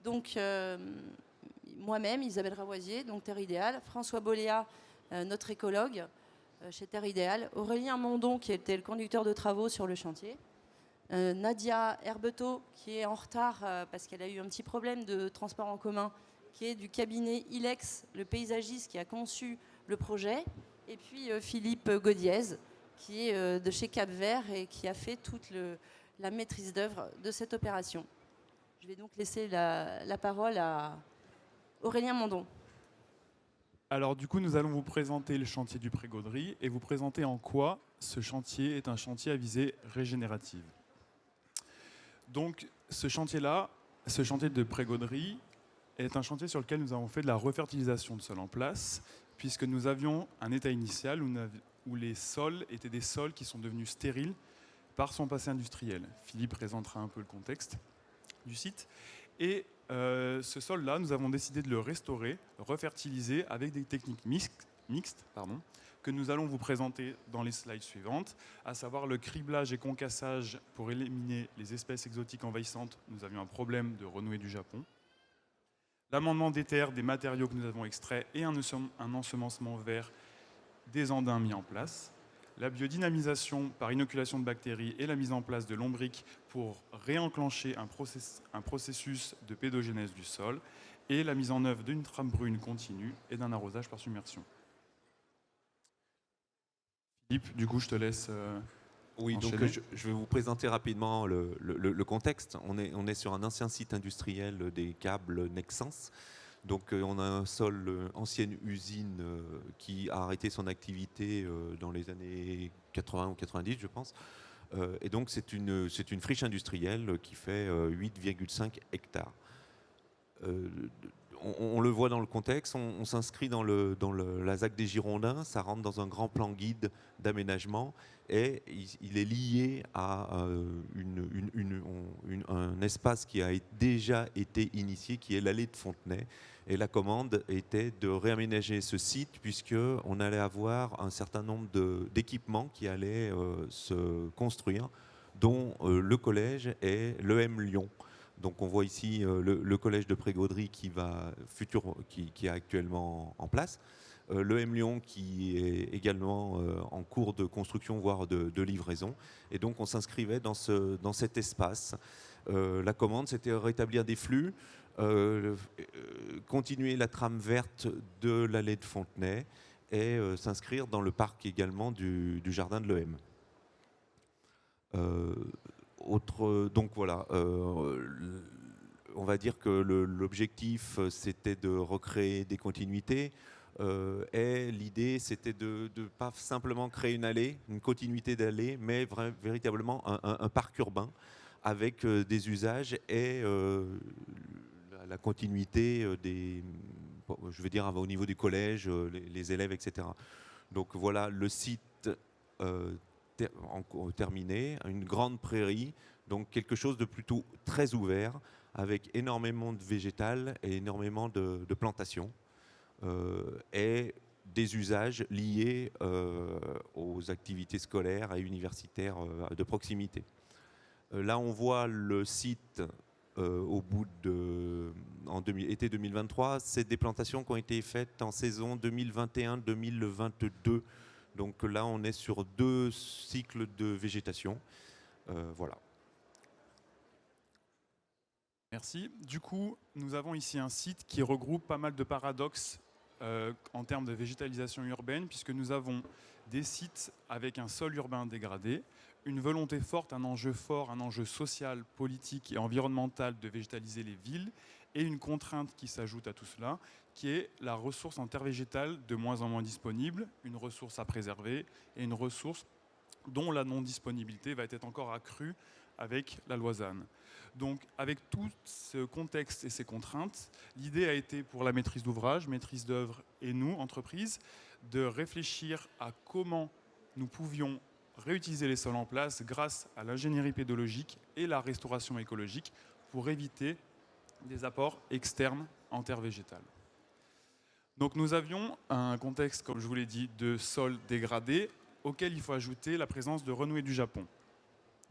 Donc, moi-même, Isabelle Ravoisier, donc Terre Idéale, François Boléa, notre écologue chez Terre Idéale, Aurélien Mondon, qui était le conducteur de travaux sur le chantier, Nadia Herbetot, qui est en retard parce qu'elle a eu un petit problème de transport en commun, qui est du cabinet ILEX, le paysagiste qui a conçu le projet, et puis Philippe Gaudiez, qui est de chez Cap Vert et qui a fait toute la maîtrise d'œuvre de cette opération. Je vais donc laisser la parole à Aurélien Mondon. Alors du coup, nous allons vous présenter le chantier du Pré-Gaudry et vous présenter en quoi ce chantier est un chantier à visée régénérative. Donc ce chantier-là, ce chantier de Pré-Gaudry, est un chantier sur lequel nous avons fait de la refertilisation de sol en place, puisque nous avions un état initial où les sols étaient des sols qui sont devenus stériles par son passé industriel. Philippe présentera un peu le contexte du site. Et ce sol-là, nous avons décidé de le restaurer, refertiliser avec des techniques mixtes que nous allons vous présenter dans les slides suivantes, à savoir le criblage et concassage pour éliminer les espèces exotiques envahissantes. Nous avions un problème de renouée du Japon. L'amendement des terres, des matériaux que nous avons extraits et un ensemencement vert des andins mis en place. La biodynamisation par inoculation de bactéries et la mise en place de lombriques pour réenclencher un processus de pédogénèse du sol et la mise en œuvre d'une trame brune continue et d'un arrosage par submersion. Philippe, du coup, je te laisse Oui, donc je vais vous présenter rapidement le contexte. On est sur un ancien site industriel des câbles Nexans. Donc on a un sol, ancienne usine qui a arrêté son activité dans les années 80 ou 90, je pense. Et donc c'est une friche industrielle qui fait 8,5 hectares. On le voit dans le contexte, on s'inscrit dans la ZAC des Girondins, ça rentre dans un grand plan guide d'aménagement et il est lié à un espace qui a déjà été initié, qui est l'allée de Fontenay. Et la commande était de réaménager ce site puisqu'on allait avoir un certain nombre d'équipements qui allaient se construire, dont le collège et l'EM Lyon. Donc on voit ici le collège de Pré-Gaudry qui est actuellement en place. L'EM Lyon qui est également en cours de construction, voire de livraison. Et donc on s'inscrivait dans cet espace. La commande, c'était rétablir des flux, continuer la trame verte de l'allée de Fontenay et s'inscrire dans le parc également du jardin de l'EM. Donc voilà, on va dire que l'objectif c'était de recréer des continuités et l'idée c'était de ne pas simplement créer une allée, une continuité d'allée, mais véritablement un parc urbain avec des usages et la continuité je veux dire au niveau du collège, les élèves, etc. Donc voilà le site terminé, une grande prairie, donc quelque chose de plutôt très ouvert, avec énormément de végétal et énormément de plantations, et des usages liés aux activités scolaires et universitaires de proximité. Là, on voit le site au bout été 2023. C'est des plantations qui ont été faites en saison 2021-2022. Donc là, on est sur 2 cycles de végétation. Voilà. Merci. Du coup, nous avons ici un site qui regroupe pas mal de paradoxes en termes de végétalisation urbaine, puisque nous avons des sites avec un sol urbain dégradé, une volonté forte, un enjeu fort, un enjeu social, politique et environnemental de végétaliser les villes, et une contrainte qui s'ajoute à tout cela, qui est la ressource en terre végétale de moins en moins disponible, une ressource à préserver et une ressource dont la non-disponibilité va être encore accrue avec la loi ZAN. Donc avec tout ce contexte et ces contraintes, l'idée a été pour la maîtrise d'ouvrage, maîtrise d'œuvre et nous, entreprises, de réfléchir à comment nous pouvions réutiliser les sols en place grâce à l'ingénierie pédologique et la restauration écologique pour éviter des apports externes en terre végétale. Donc nous avions un contexte, comme je vous l'ai dit, de sol dégradé auquel il faut ajouter la présence de renouée du Japon.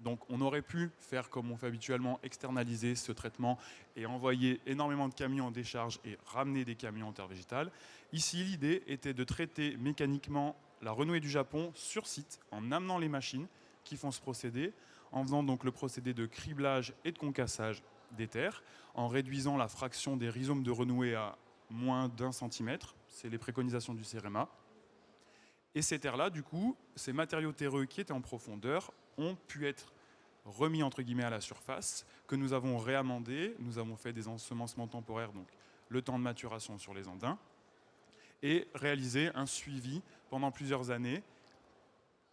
Donc on aurait pu faire comme on fait habituellement, externaliser ce traitement et envoyer énormément de camions en décharge et ramener des camions en terre végétale. Ici, l'idée était de traiter mécaniquement la renouée du Japon sur site en amenant les machines qui font ce procédé, en faisant donc le procédé de criblage et de concassage des terres, en réduisant la fraction des rhizomes de renouée à moins d'1 centimètre. C'est les préconisations du CEREMA. Et ces terres-là, du coup, ces matériaux terreux qui étaient en profondeur ont pu être remis entre guillemets à la surface, que nous avons réamendé, nous avons fait des ensemencements temporaires, donc le temps de maturation sur les andins, et réalisé un suivi pendant plusieurs années,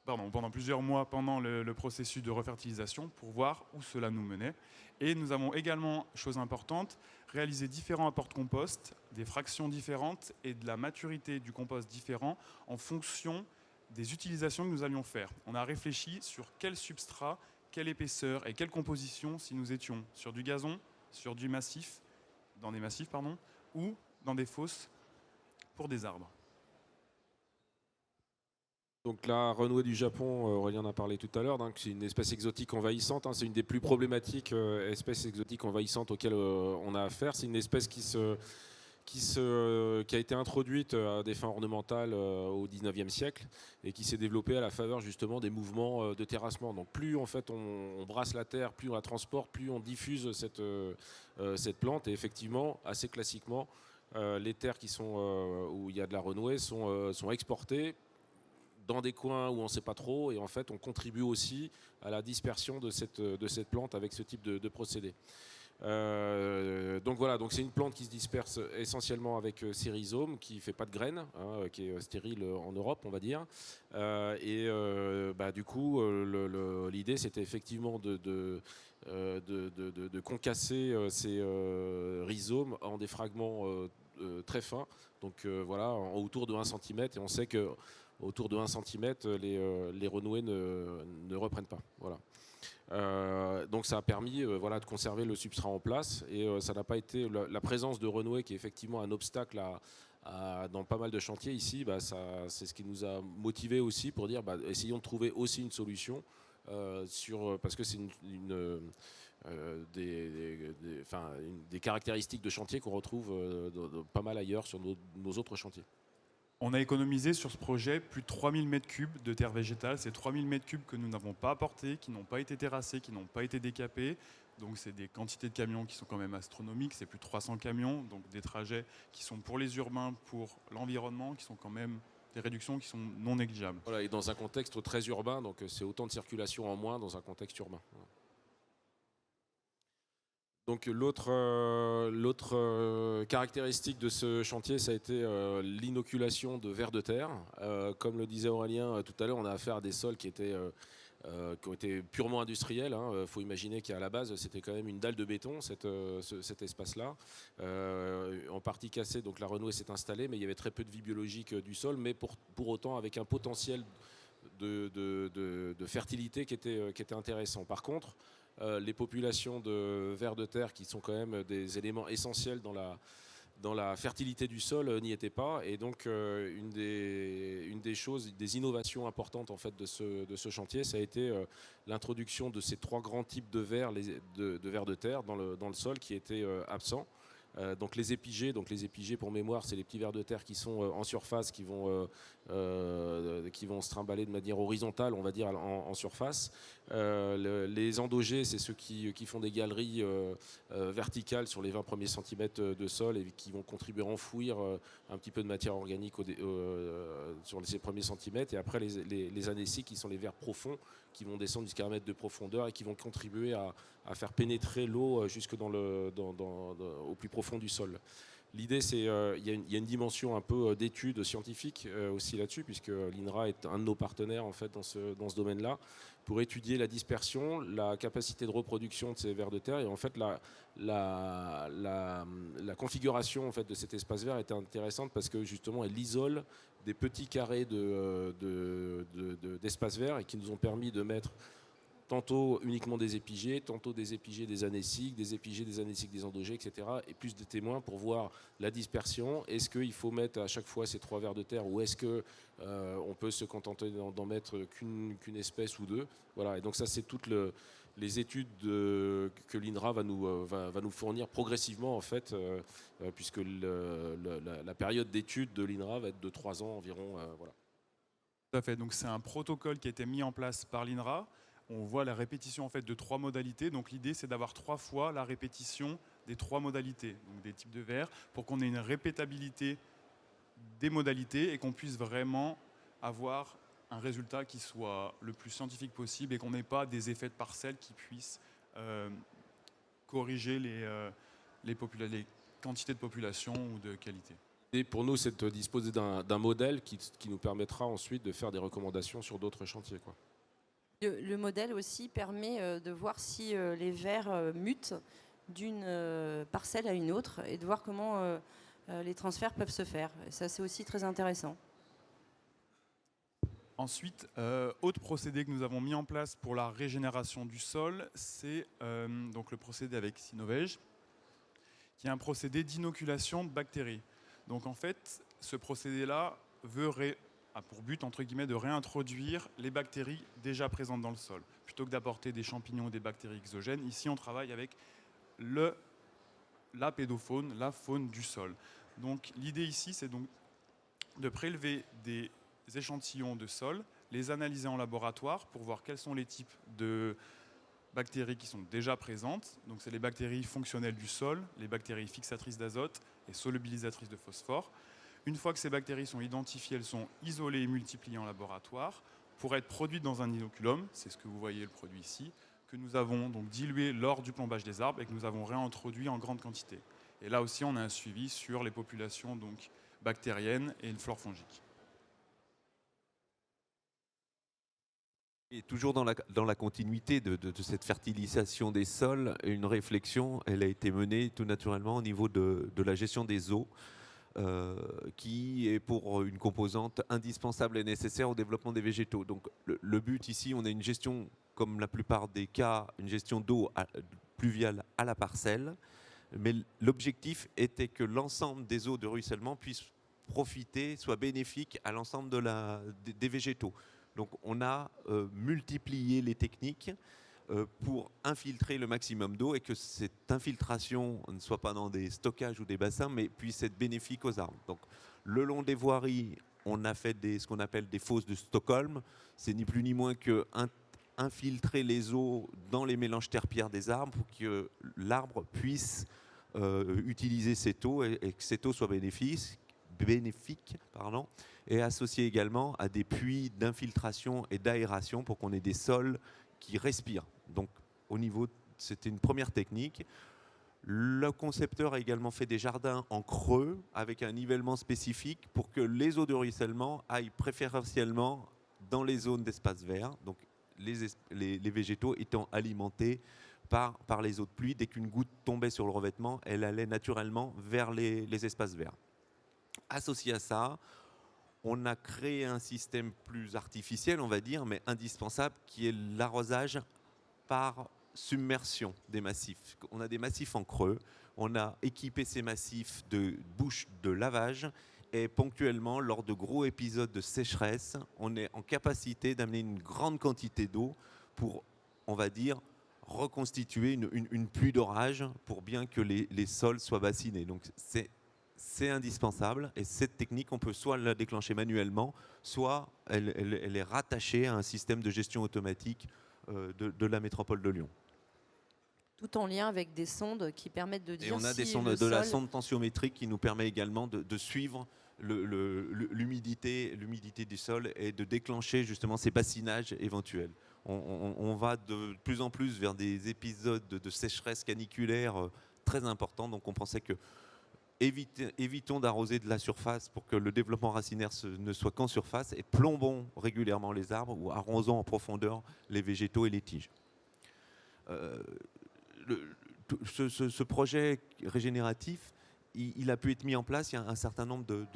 pendant plusieurs mois pendant le processus de refertilisation pour voir où cela nous menait. Et nous avons également, chose importante, réalisé différents apports de compost, des fractions différentes et de la maturité du compost différent en fonction des utilisations que nous allions faire. On a réfléchi sur quel substrat, quelle épaisseur et quelle composition si nous étions sur du gazon, sur du massif, dans des massifs, pardon, ou dans des fosses pour des arbres. Donc la renouée du Japon, Aurélien en a parlé tout à l'heure, donc c'est une espèce exotique envahissante, hein, c'est une des plus problématiques espèces exotiques envahissantes auxquelles on a affaire. C'est une espèce qui a été introduite à des fins ornementales au 19e siècle et qui s'est développée à la faveur justement des mouvements de terrassement. Donc plus en fait on brasse la terre, plus on la transporte, plus on diffuse cette plante. Et effectivement, assez classiquement, les terres où il y a de la renouée sont exportées dans des coins où on ne sait pas trop, et en fait on contribue aussi à la dispersion de cette plante avec ce type de procédé. Donc voilà, donc c'est une plante qui se disperse essentiellement avec ses rhizomes, qui ne fait pas de graines, hein, qui est stérile en Europe, on va dire. Du coup, l'idée c'était effectivement de concasser ces rhizomes en des fragments très fins, donc voilà, autour de 1 cm, et on sait que autour de 1 cm, les renouées ne reprennent pas. Voilà. Donc ça a permis de conserver le substrat en place, et ça n'a pas été la présence de renouée qui est effectivement un obstacle dans pas mal de chantiers ici. C'est ce qui nous a motivé aussi pour dire essayons de trouver aussi une solution parce que c'est des caractéristiques de chantier qu'on retrouve pas mal ailleurs sur nos autres chantiers. On a économisé sur ce projet plus de 3000 m3 de terre végétale. C'est 3000 m3 que nous n'avons pas apportés, qui n'ont pas été terrassés, qui n'ont pas été décapés. Donc c'est des quantités de camions qui sont quand même astronomiques. C'est plus de 300 camions, donc des trajets qui sont pour les urbains, pour l'environnement, qui sont quand même des réductions qui sont non négligeables. Voilà, et dans un contexte très urbain, donc c'est autant de circulation en moins dans un contexte urbain. Voilà. Donc l'autre caractéristique de ce chantier, ça a été l'inoculation de vers de terre. Comme le disait Aurélien tout à l'heure, on a affaire à des sols qui ont été purement industriels. Il faut imaginer qu'à la base, c'était quand même une dalle de béton, cet espace-là. En partie cassé, donc la renouée s'est installée, mais il y avait très peu de vie biologique du sol, mais pour autant avec un potentiel de fertilité qui était intéressant. Par contre, les populations de vers de terre, qui sont quand même des éléments essentiels dans la fertilité du sol, n'y étaient pas. Et donc une des choses, des innovations importantes en fait de ce chantier, ça a été l'introduction de ces 3 grands types de vers, de vers de terre dans le sol qui étaient absents. Donc les épigées pour mémoire, c'est les petits vers de terre qui sont en surface, qui vont se trimballer de manière horizontale, on va dire, en surface. Les endogées, c'est ceux qui font des galeries verticales sur les 20 premiers centimètres de sol et qui vont contribuer à enfouir un petit peu de matière organique sur ces premiers centimètres. Et après, les anécies, qui sont les vers profonds, qui vont descendre jusqu'à 1 mètre de profondeur et qui vont contribuer à faire pénétrer l'eau jusque au plus profond du sol. L'idée, c'est il y a une dimension un peu d'étude scientifique aussi là-dessus, puisque l'INRA est un de nos partenaires en fait dans ce domaine-là, pour étudier la dispersion, la capacité de reproduction de ces vers de terre, et en fait la configuration en fait de cet espace vert était intéressante parce que justement elle isole des petits carrés d'espace vert, et qui nous ont permis de mettre tantôt uniquement des épigées, tantôt des épigées des anéciques, des épigées des anéciques des endogées, etc. Et plus de témoins pour voir la dispersion. Est-ce qu'il faut mettre à chaque fois ces 3 vers de terre ou est-ce qu'on peut se contenter d'en mettre qu'une espèce ou 2? Voilà. Et donc ça, c'est toutes les études que l'INRA va nous fournir progressivement, en fait, puisque la période d'étude de l'INRA va être de 3 ans environ. Voilà. Tout à fait. Donc c'est un protocole qui a été mis en place par l'INRA. On voit la répétition en fait de 3 modalités. Donc l'idée, c'est d'avoir 3 fois la répétition des 3 modalités, donc des types de verres, pour qu'on ait une répétabilité des modalités et qu'on puisse vraiment avoir un résultat qui soit le plus scientifique possible et qu'on n'ait pas des effets de parcelles qui puissent corriger les quantités de population ou de qualité. Et pour nous, c'est de disposer d'un modèle qui nous permettra ensuite de faire des recommandations sur d'autres chantiers, quoi. Le modèle aussi permet de voir si les vers mutent d'une parcelle à une autre et de voir comment les transferts peuvent se faire. Et ça, c'est aussi très intéressant. Ensuite, autre procédé que nous avons mis en place pour la régénération du sol, c'est donc le procédé avec Synovège, qui est un procédé d'inoculation de bactéries. Donc en fait, ce procédé-là a pour but, entre guillemets, de réintroduire les bactéries déjà présentes dans le sol. Plutôt que d'apporter des champignons ou des bactéries exogènes, ici on travaille avec la pédofaune, la faune du sol. Donc l'idée ici, c'est donc de prélever des échantillons de sol, les analyser en laboratoire pour voir quels sont les types de bactéries qui sont déjà présentes. Donc c'est les bactéries fonctionnelles du sol, les bactéries fixatrices d'azote et solubilisatrices de phosphore. Une fois que ces bactéries sont identifiées, elles sont isolées et multipliées en laboratoire pour être produites dans un inoculum, c'est ce que vous voyez le produit ici, que nous avons donc dilué lors du plombage des arbres et que nous avons réintroduit en grande quantité. Et là aussi, on a un suivi sur les populations donc bactériennes et une flore fongique. Et toujours dans la continuité de cette fertilisation des sols, une réflexion, elle a été menée tout naturellement au niveau de la gestion des eaux, qui est pour une composante indispensable et nécessaire au développement des végétaux. Donc le but ici, on a une gestion, comme la plupart des cas, une gestion d'eau pluviale à la parcelle, mais l'objectif était que l'ensemble des eaux de ruissellement puissent profiter, soient bénéfiques à l'ensemble des végétaux. Donc on a multiplié les techniques pour infiltrer le maximum d'eau et que cette infiltration ne soit pas dans des stockages ou des bassins, mais puisse être bénéfique aux arbres. Donc le long des voiries, on a fait ce qu'on appelle des fosses de Stockholm. C'est ni plus ni moins que infiltrer les eaux dans les mélanges terre-pierre des arbres pour que l'arbre puisse utiliser cette eau et que cette eau soit bénéfique, et associé également à des puits d'infiltration et d'aération pour qu'on ait des sols qui respirent. Donc au niveau, c'était une première technique. Le concepteur a également fait des jardins en creux avec un nivellement spécifique pour que les eaux de ruissellement aillent préférentiellement dans les zones d'espace vert, donc les végétaux étant alimentés par les eaux de pluie. Dès qu'une goutte tombait sur le revêtement, elle allait naturellement vers les espaces verts. Associé à ça, on a créé un système plus artificiel, on va dire, mais indispensable, qui est l'arrosage par submersion des massifs. On a des massifs en creux, on a équipé ces massifs de bouches de lavage et ponctuellement, lors de gros épisodes de sécheresse, on est en capacité d'amener une grande quantité d'eau pour, on va dire, reconstituer une pluie d'orage pour bien que les sols soient bassinés. Donc c'est indispensable et cette technique, on peut soit la déclencher manuellement, soit elle est rattachée à un système de gestion automatique de la métropole de Lyon. Tout en lien avec des sondes qui permettent de dire si et on a des sondes la sonde tensiométrique qui nous permet également de suivre l'humidité du sol et de déclencher justement ces bassinages éventuels. On va de plus en plus vers des épisodes de sécheresse caniculaire très importants, donc on pensait que évitons d'arroser de la surface pour que le développement racinaire ne soit qu'en surface et plombons régulièrement les arbres ou arrosons en profondeur les végétaux et les tiges. Ce projet régénératif, il a pu être mis en place. Il y a un certain nombre de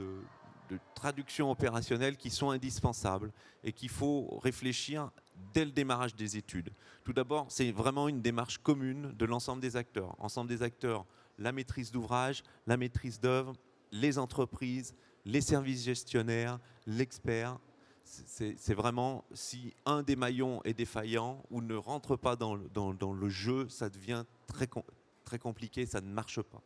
traductions opérationnelles qui sont indispensables et qu'il faut réfléchir dès le démarrage des études. Tout d'abord, c'est vraiment une démarche commune de l'ensemble des acteurs. Ensemble des acteurs, la maîtrise d'ouvrage, la maîtrise d'œuvre, les entreprises, les services gestionnaires, l'expert. C'est vraiment, si un des maillons est défaillant ou ne rentre pas dans le jeu, ça devient très compliqué, ça ne marche pas.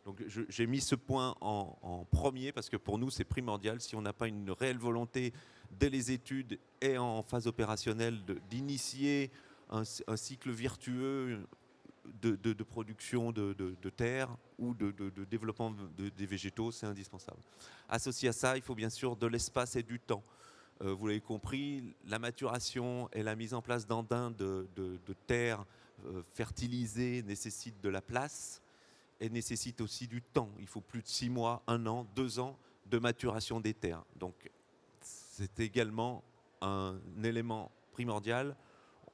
Donc j'ai mis ce point en premier parce que pour nous c'est primordial. Si on n'a pas une réelle volonté dès les études et en phase opérationnelle d'initier un cycle vertueux de production de terre ou de développement des végétaux, c'est indispensable. Associé à ça, il faut bien sûr de l'espace et du temps. Vous l'avez compris, la maturation et la mise en place d'andins de terres fertilisées nécessite de la place et nécessite aussi du temps. Il faut plus de 6 mois, 1 an, 2 ans de maturation des terres. Donc c'est également un élément primordial.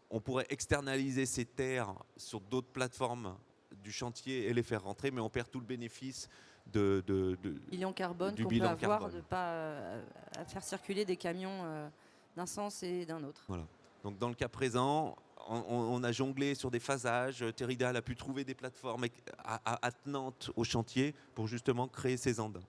On pourrait externaliser ces terres sur d'autres plateformes du chantier et les faire rentrer, mais on perd tout le bénéfice bilan carbone du qu'on peut bilan avoir carbone. de ne pas à faire circuler des camions d'un sens et d'un autre. Voilà. Donc dans le cas présent, on a jonglé sur des phasages. Terridal a pu trouver des plateformes attenantes au chantier pour justement créer ces andins.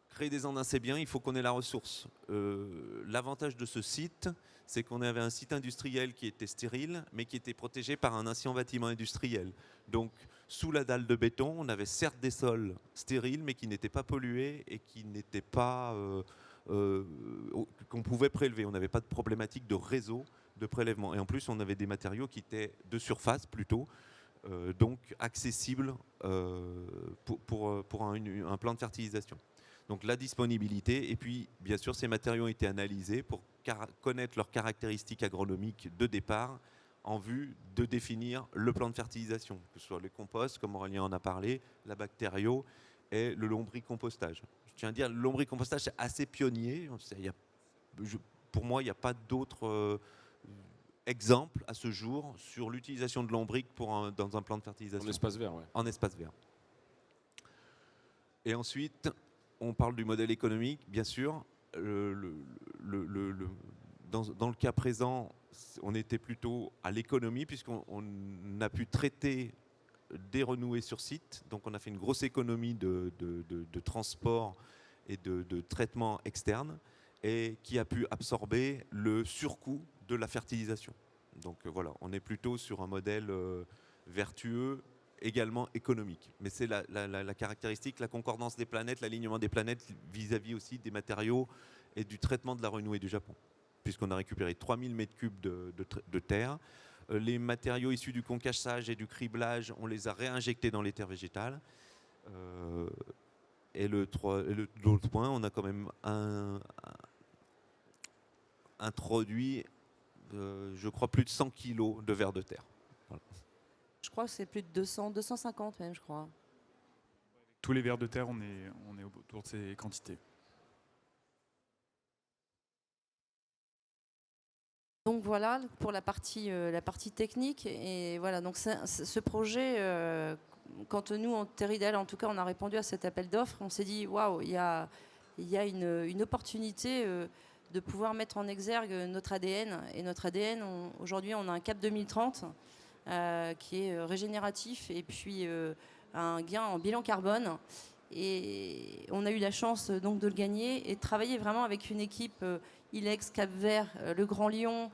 Créer des andins, c'est bien, il faut qu'on ait la ressource. L'avantage de ce site, c'est qu'on avait un site industriel qui était stérile, mais qui était protégé par un ancien bâtiment industriel. Donc, sous la dalle de béton, on avait certes des sols stériles, mais qui n'étaient pas pollués et qui n'étaient pas qu'on pouvait prélever. On n'avait pas de problématique de réseau de prélèvement. Et en plus, on avait des matériaux qui étaient de surface plutôt, donc accessibles pour un plan de fertilisation. Donc la disponibilité, et puis bien sûr ces matériaux ont été analysés pour connaître leurs caractéristiques agronomiques de départ en vue de définir le plan de fertilisation, que ce soit le compost, comme Aurélien en a parlé, la bactério et le lombricompostage. Je tiens à dire, le lombricompostage c'est assez pionnier. Pour moi, il n'y a pas d'autres exemples à ce jour sur l'utilisation de lombric dans un plan de fertilisation. En espace vert, ouais. En espace vert. Et ensuite, on parle du modèle économique, bien sûr. Dans le cas présent, on était plutôt à l'économie puisqu'on a pu traiter des renouées sur site. Donc on a fait une grosse économie de transport et de traitement externe et qui a pu absorber le surcoût de la fertilisation. Donc voilà, on est plutôt sur un modèle vertueux, également économique. Mais c'est la caractéristique, la concordance des planètes, l'alignement des planètes vis-à-vis aussi des matériaux et du traitement de la renouée du Japon. Puisqu'on a récupéré 3000 m3 de terre. Les matériaux issus du concassage et du criblage, on les a réinjectés dans les terres végétales. Et l'autre point, on a quand même introduit, je crois, plus de 100 kg de vers de terre. Voilà. Je crois que c'est plus de 200, 250 même, je crois. Tous les vers de terre, on est autour de ces quantités. Donc voilà pour la partie technique. Et voilà, donc ce projet, quand nous, en Terridal, en tout cas, on a répondu à cet appel d'offres, on s'est dit, waouh, il y a une opportunité de pouvoir mettre en exergue notre ADN. Et notre ADN, aujourd'hui, on a un cap 2030 qui est régénératif et puis un gain en bilan carbone. Et on a eu la chance donc de le gagner et de travailler vraiment avec une équipe ILEX, Cap Vert, le Grand Lyon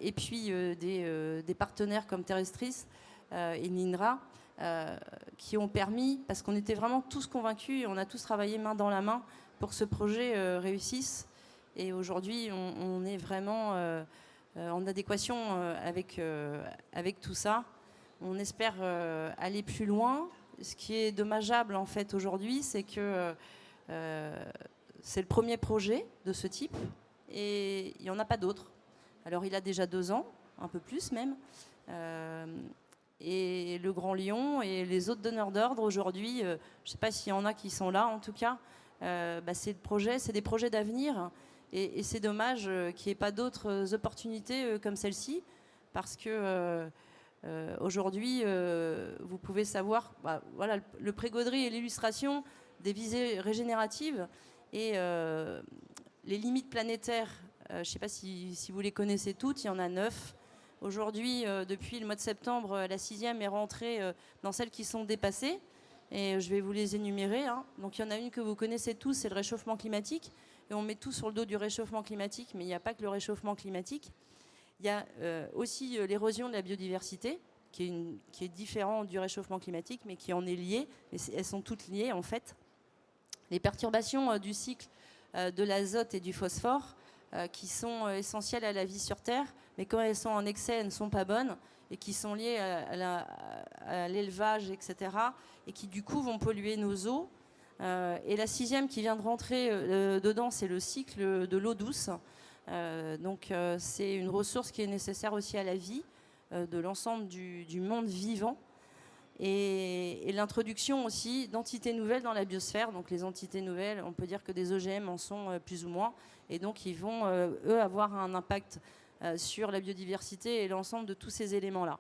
et puis des partenaires comme Terrestris et Ninra qui ont permis, parce qu'on était vraiment tous convaincus et on a tous travaillé main dans la main pour que ce projet réussisse. Et aujourd'hui, on est vraiment en adéquation avec tout ça. On espère aller plus loin. Ce qui est dommageable en fait aujourd'hui, c'est que c'est le premier projet de ce type et il n'y en a pas d'autres. Alors il a déjà 2 ans, un peu plus même. Et le Grand Lyon et les autres donneurs d'ordre aujourd'hui, je ne sais pas s'il y en a qui sont là en tout cas, c'est des projets d'avenir et c'est dommage qu'il n'y ait pas d'autres opportunités comme celle-ci parce que aujourd'hui, vous pouvez savoir, voilà, le pré-Gaudry et l'illustration des visées régénératives et les limites planétaires je ne sais pas si vous les connaissez toutes, il y en a 9. Aujourd'hui, depuis le mois de septembre, la 6e est rentrée dans celles qui sont dépassées. Et je vais vous les énumérer. Hein. Donc il y en a une que vous connaissez tous, c'est le réchauffement climatique. Et on met tout sur le dos du réchauffement climatique, mais il n'y a pas que le réchauffement climatique. Il y a aussi l'érosion de la biodiversité, qui est différent du réchauffement climatique, mais qui en est liée. Et elles sont toutes liées, en fait. Les perturbations du cycle de l'azote et du phosphore, qui sont essentielles à la vie sur Terre, mais quand elles sont en excès, elles ne sont pas bonnes, et qui sont liées à l'élevage, etc., et qui du coup vont polluer nos eaux. Et la 6e qui vient de rentrer dedans, c'est le cycle de l'eau douce. Donc c'est une ressource qui est nécessaire aussi à la vie de l'ensemble du monde vivant. Et l'introduction aussi d'entités nouvelles dans la biosphère. Donc les entités nouvelles, on peut dire que des OGM en sont plus ou moins. Et donc ils vont, eux, avoir un impact sur la biodiversité et l'ensemble de tous ces éléments-là.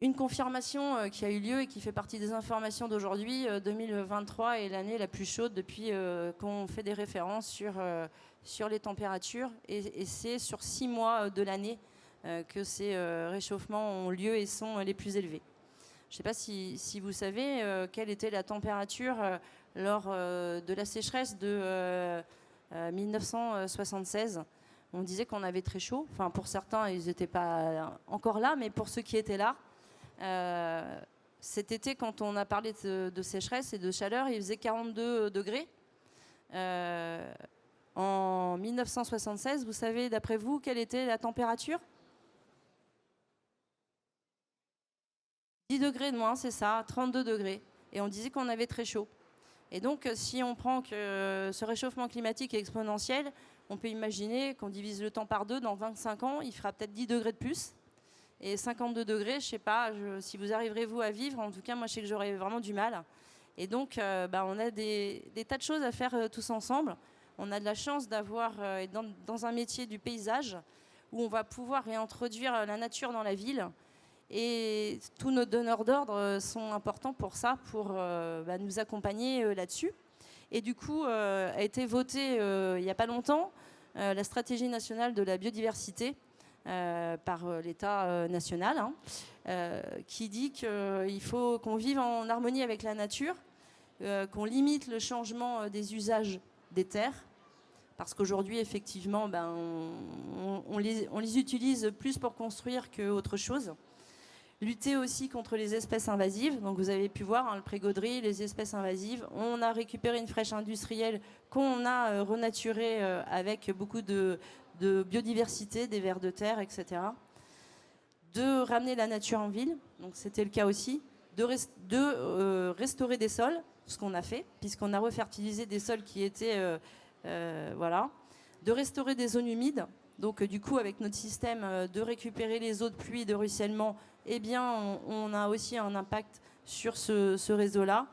Une confirmation qui a eu lieu et qui fait partie des informations d'aujourd'hui, 2023 est l'année la plus chaude depuis qu'on fait des références sur les températures. Et c'est sur 6 mois de l'année que ces réchauffements ont lieu et sont les plus élevés. Je ne sais pas si vous savez quelle était la température lors de la sécheresse de 1976. On disait qu'on avait très chaud. Enfin, pour certains, ils n'étaient pas encore là, mais pour ceux qui étaient là, cet été, quand on a parlé de sécheresse et de chaleur, il faisait 42 degrés. En 1976, vous savez, d'après vous, quelle était la température ? 10 degrés de moins, c'est ça, 32 degrés. Et on disait qu'on avait très chaud. Et donc, si on prend que ce réchauffement climatique est exponentiel, on peut imaginer qu'on divise le temps par 2, dans 25 ans, il fera peut-être 10 degrés de plus. Et 52 degrés, je ne sais pas si vous arriverez vous à vivre. En tout cas, moi, je sais que j'aurais vraiment du mal. Et donc, on a des tas de choses à faire tous ensemble. On a de la chance d'avoir dans un métier du paysage où on va pouvoir réintroduire la nature dans la ville. Et tous nos donneurs d'ordre sont importants pour ça, pour nous accompagner là-dessus. Et du coup, a été votée il n'y a pas longtemps la stratégie nationale de la biodiversité par l'État national, qui dit qu'il faut qu'on vive en harmonie avec la nature, qu'on limite le changement des usages des terres, parce qu'aujourd'hui, effectivement, on les utilise plus pour construire qu'autre chose. Lutter aussi contre les espèces invasives. Donc vous avez pu voir, le pré-gaudry, les espèces invasives. On a récupéré une friche industrielle qu'on a renaturée avec beaucoup de biodiversité, des vers de terre, etc. De ramener la nature en ville, donc c'était le cas aussi. De restaurer des sols, ce qu'on a fait, puisqu'on a refertilisé des sols qui étaient... voilà. De restaurer des zones humides. Donc du coup, avec notre système de récupérer les eaux de pluie, de ruissellement, eh bien, on a aussi un impact sur ce réseau-là.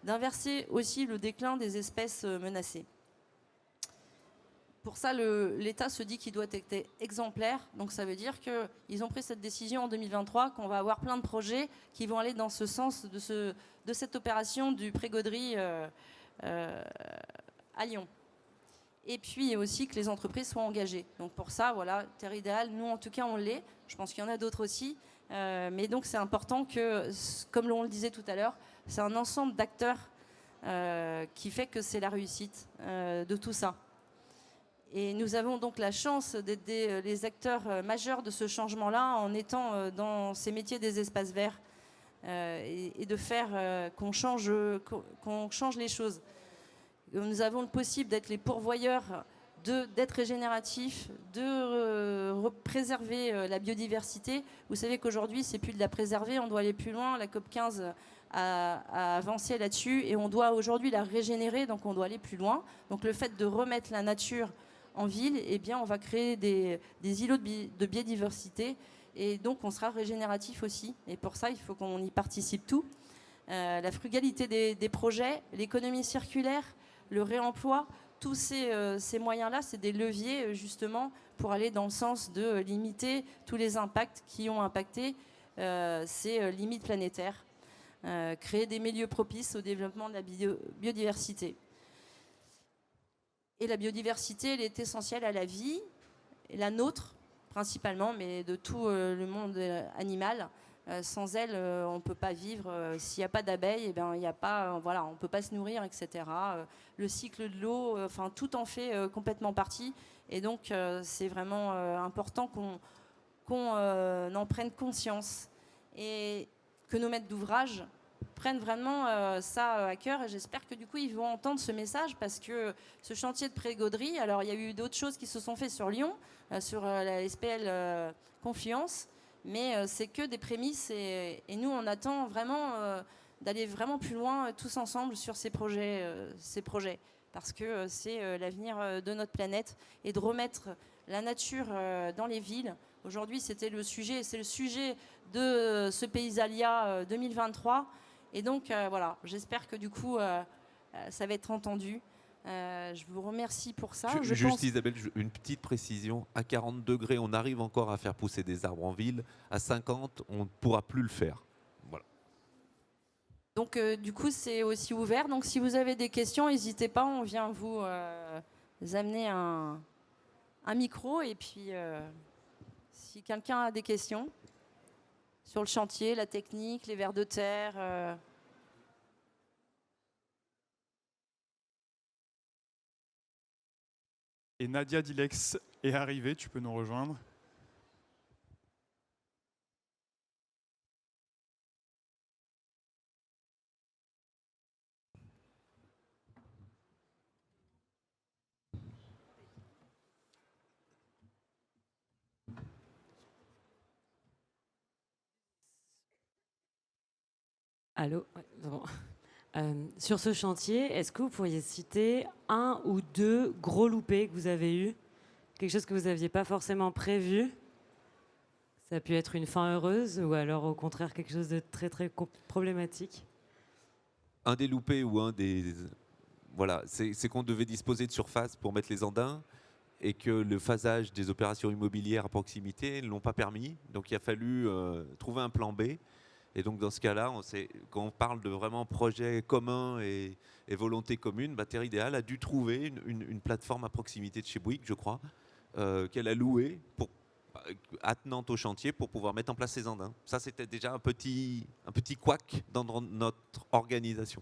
D'inverser aussi le déclin des espèces menacées. Pour ça, l'État se dit qu'il doit être exemplaire. Donc ça veut dire qu'ils ont pris cette décision en 2023, qu'on va avoir plein de projets qui vont aller dans ce sens de cette opération du pré-gaudry à Lyon. Et puis aussi que les entreprises soient engagées. Donc pour ça, voilà, Terre Idéale, nous en tout cas on l'est. Je pense qu'il y en a d'autres aussi. Mais donc c'est important que, comme on le disait tout à l'heure, c'est un ensemble d'acteurs qui fait que c'est la réussite de tout ça. Et nous avons donc la chance d'être les acteurs majeurs de ce changement-là en étant dans ces métiers des espaces verts et de faire qu'on change les choses. Nous avons le possible d'être les pourvoyeurs d'être régénératifs, de préserver la biodiversité. Vous savez qu'aujourd'hui, c'est plus de la préserver, on doit aller plus loin. La COP15 a avancé là-dessus et on doit aujourd'hui la régénérer, donc on doit aller plus loin. Donc le fait de remettre la nature en ville, eh bien, on va créer des îlots de biodiversité et donc on sera régénératif aussi. Et pour ça, il faut qu'on y participe tout. La frugalité des projets, l'économie circulaire, le réemploi, tous ces moyens-là, c'est des leviers justement pour aller dans le sens de limiter tous les impacts qui ont impacté ces limites planétaires, créer des milieux propices au développement de la biodiversité. Et la biodiversité, elle est essentielle à la vie, et la nôtre principalement, mais de tout le monde animal. Sans elle, on ne peut pas vivre. S'il n'y a pas d'abeilles, eh ben, il y a pas, voilà, on ne peut pas se nourrir, etc. Le cycle de l'eau, enfin, tout en fait complètement partie. Et donc, c'est vraiment important qu'on en prenne conscience. Et que nos maîtres d'ouvrage prennent vraiment ça à cœur. Et j'espère que du coup, ils vont entendre ce message, parce que ce chantier de pré-Gaudry, alors il y a eu d'autres choses qui se sont faites sur Lyon, sur la SPL Confluence, mais c'est que des prémices, et nous, on attend vraiment d'aller vraiment plus loin tous ensemble sur ces projets, parce que c'est l'avenir de notre planète, et de remettre la nature dans les villes. Aujourd'hui, c'est le sujet de ce Paysalia 2023. Et donc, voilà, j'espère que du coup, ça va être entendu. Je vous remercie pour ça. Juste Isabelle, une petite précision. À 40 degrés, on arrive encore à faire pousser des arbres en ville. À 50, on ne pourra plus le faire. Voilà. Donc, du coup, c'est aussi ouvert. Donc, si vous avez des questions, n'hésitez pas. On vient vous amener un micro. Et puis, si quelqu'un a des questions sur le chantier, la technique, les vers de terre... Et Nadia Dilex est arrivée, tu peux nous rejoindre. Allô, ouais, bon. Sur ce chantier, est-ce que vous pourriez citer un ou deux gros loupés que vous avez eus? Quelque chose que vous n'aviez pas forcément prévu? Ça a pu être une fin heureuse, ou alors au contraire quelque chose de très très problématique? Un des loupés ou un des... Voilà, c'est qu'on devait disposer de surface pour mettre les andins, et que le phasage des opérations immobilières à proximité ne l'ont pas permis. Donc il a fallu trouver un plan B. Et donc dans ce cas-là, quand on parle de vraiment projet commun et volonté commune, Terre Idéal a dû trouver une plateforme à proximité de chez Bouygues, je crois, qu'elle a louée attenante au chantier pour pouvoir mettre en place ces andins. Ça, c'était déjà un petit couac dans notre organisation.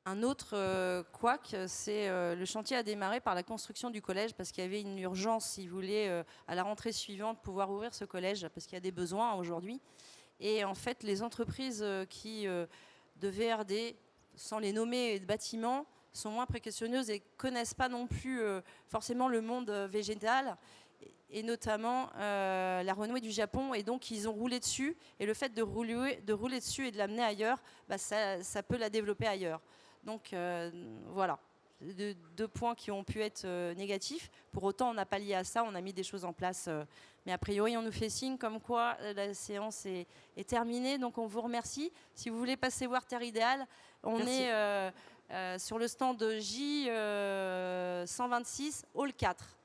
Un autre couac, c'est le chantier a démarré par la construction du collège, parce qu'il y avait une urgence, si vous voulez, à la rentrée suivante, pouvoir ouvrir ce collège, parce qu'il y a des besoins aujourd'hui. Et en fait, les entreprises qui de VRD, sans les nommer, de bâtiments, sont moins précautionneuses et connaissent pas non plus forcément le monde végétal, et notamment la renouée du Japon. Et donc, ils ont roulé dessus. Et le fait de rouler dessus et de l'amener ailleurs, ça peut la développer ailleurs. Donc, voilà. Deux points qui ont pu être négatifs. Pour autant, on n'a pas lié à ça. On a mis des choses en place. Mais a priori, on nous fait signe comme quoi la séance est terminée. Donc, on vous remercie. Si vous voulez passer voir Terre Idéal, on est sur le stand de J126, Hall 4.